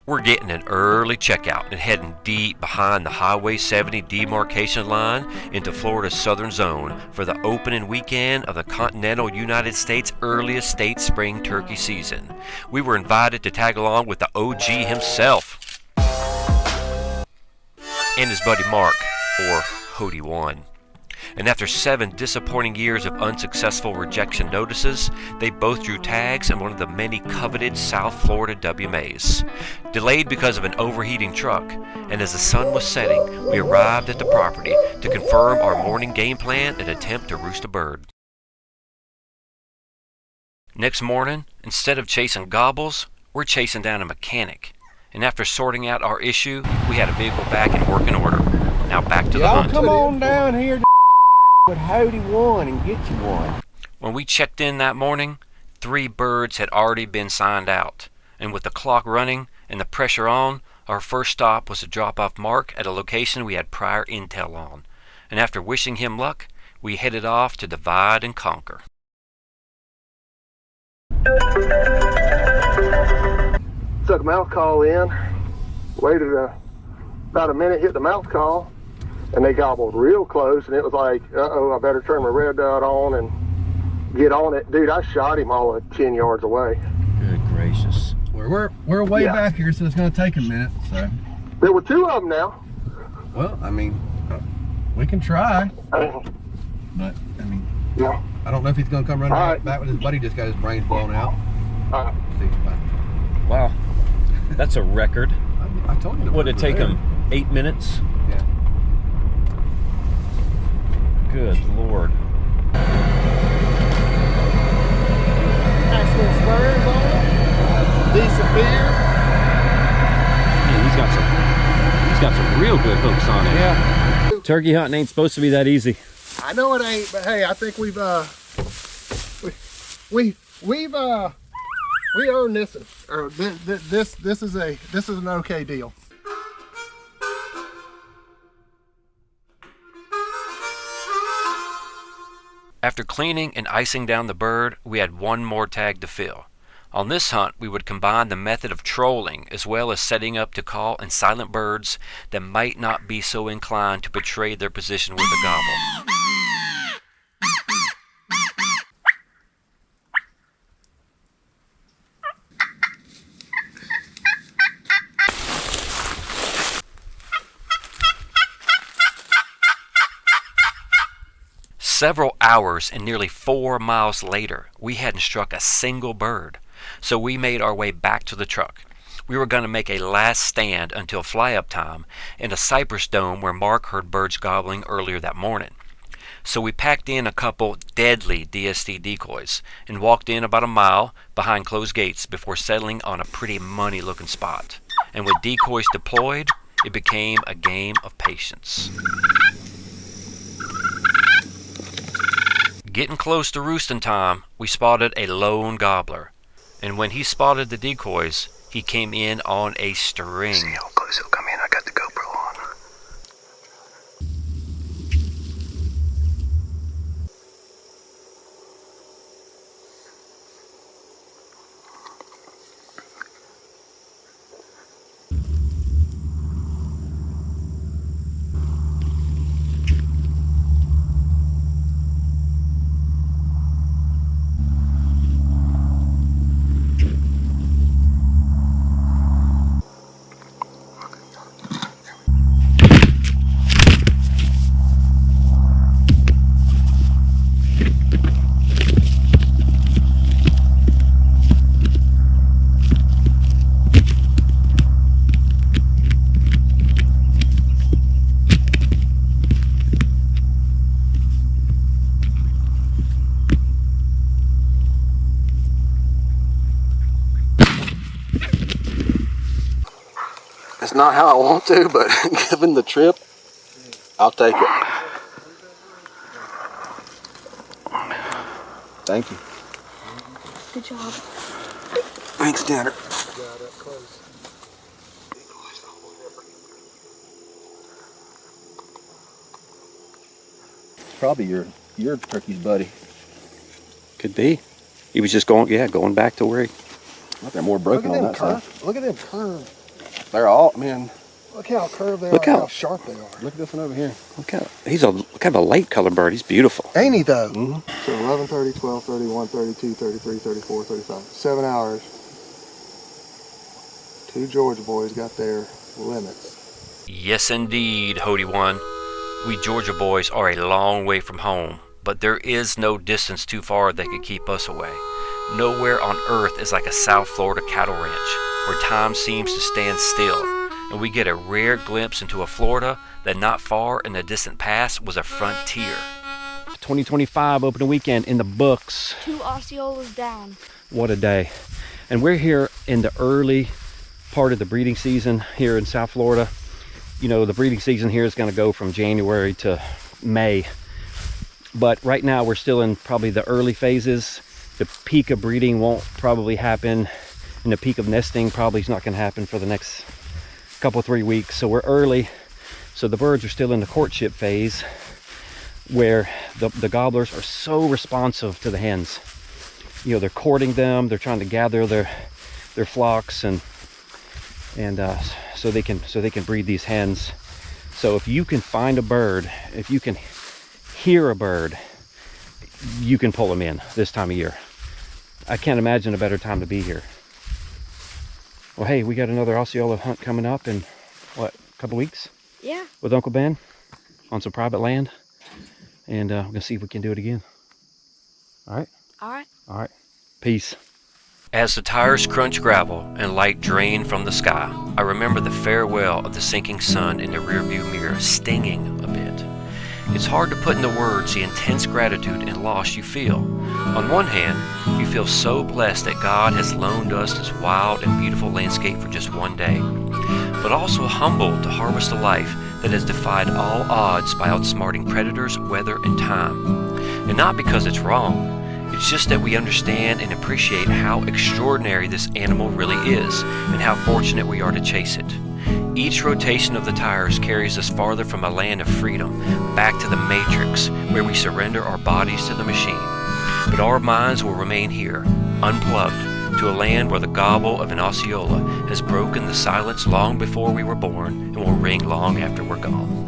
We're getting an early checkout and heading deep behind the Highway 70 demarcation line into Florida's southern zone for the opening weekend of the continental United States' earliest state spring turkey season. We were invited to tag along with the OG himself and his buddy Mark, or Hody One. And after 7 disappointing years of unsuccessful rejection notices, they both drew tags in one of the many coveted South Florida WMAs. Delayed because of an overheating truck, and as the sun was setting, we arrived at the property to confirm our morning game plan and attempt to roost a bird. Next morning, instead of chasing gobbles, we're chasing down a mechanic. And after sorting out our issue, we had a vehicle back in working order. Now back to the hunt. Come on down here with Hody One and get you one. When we checked in that morning, 3 birds had already been signed out. And with the clock running and the pressure on, our first stop was to drop off Mark at a location we had prior intel on. And after wishing him luck, we headed off to divide and conquer. Took a mouth call in, waited about a minute, hit the mouth call, and they gobbled real close, and it was like, uh-oh, I better turn my red dot on and get on it. Dude, I shot him all 10 yards away. Good gracious. We're way back here, so it's going to take a minute. So there were 2 of them now. Well, I mean, we can try, but I mean, yeah. I don't know if he's going to come running back with his buddy. Just got his brains blown out. Wow, that's a record. I told you. Would it take him 8 minutes? Yeah. Good Lord. Nice little spurs on it. Decent beer. Man, he's got some real good hooks on it. Yeah. Turkey hunting ain't supposed to be that easy. I know it ain't, but hey, I think we earned this. Or this is an okay deal. After cleaning and icing down the bird, we had 1 more tag to fill. On this hunt, we would combine the method of trolling as well as setting up to call in silent birds that might not be so inclined to betray their position with a gobble. Several hours and nearly 4 miles later, we hadn't struck a single bird, so we made our way back to the truck. We were going to make a last stand until fly-up time in a cypress dome where Mark heard birds gobbling earlier that morning. So we packed in a couple deadly DST decoys and walked in about a mile behind closed gates before settling on a pretty money-looking spot. And with decoys deployed, it became a game of patience. Getting close to roosting time, we spotted a lone gobbler. And when he spotted the decoys, he came in on a string. See how close he'll come in. I got the GoPro on. It's not how I want to, but given the trip, I'll take it. Thank you. Good job. Thanks, Tanner. Probably your turkey's buddy. Could be. He was just going back to where he... They're more broken on that side. Look at them curves. They're all, man, Look how curved they Look are, how- how sharp they are. look at this one over here. He's a kind of a light color bird. He's beautiful. Ain't he though? Mhm. So 11:30, 12:30, 1:32, 33, 34, 35. 7 hours. 2 Georgia boys got their limits. Yes, indeed, Hody One. We Georgia boys are a long way from home, but there is no distance too far that could keep us away. Nowhere on earth is like a South Florida cattle ranch, where time seems to stand still, and we get a rare glimpse into a Florida that not far in the distant past was a frontier. 2025 opening weekend in the books. 2 Osceolas down. What a day. And we're here in the early part of the breeding season here in South Florida. You know, the breeding season here is going to go from January to May. But right now we're still in probably the early phases. The peak of breeding won't probably happen, and the peak of nesting probably is not going to happen for the next couple 3 weeks. So we're early. So the birds are still in the courtship phase, where the gobblers are so responsive to the hens. You know, they're courting them, they're trying to gather their flocks and so they can breed these hens. So if you can find a bird, if you can hear a bird, you can pull them in this time of year. I can't imagine a better time to be here. Well, hey, we got another Osceola hunt coming up in what, a couple weeks Yeah. with Uncle Ben on some private land, and we're gonna see if we can do it again. All right. All right. Peace. As the tires crunch gravel and light drain from the sky, I remember the farewell of the sinking sun in the rearview mirror stinging a bit. It's hard to put into words the intense gratitude and loss you feel. On one hand, you feel so blessed that God has loaned us this wild and beautiful landscape for just one day, but also humbled to harvest a life that has defied all odds by outsmarting predators, weather, and time. And not because it's wrong. It's just that we understand and appreciate how extraordinary this animal really is, and how fortunate we are to chase it. Each rotation of the tires carries us farther from a land of freedom, back to the matrix, where we surrender our bodies to the machine. But our minds will remain here, unplugged, to a land where the gobble of an Osceola has broken the silence long before we were born and will ring long after we're gone.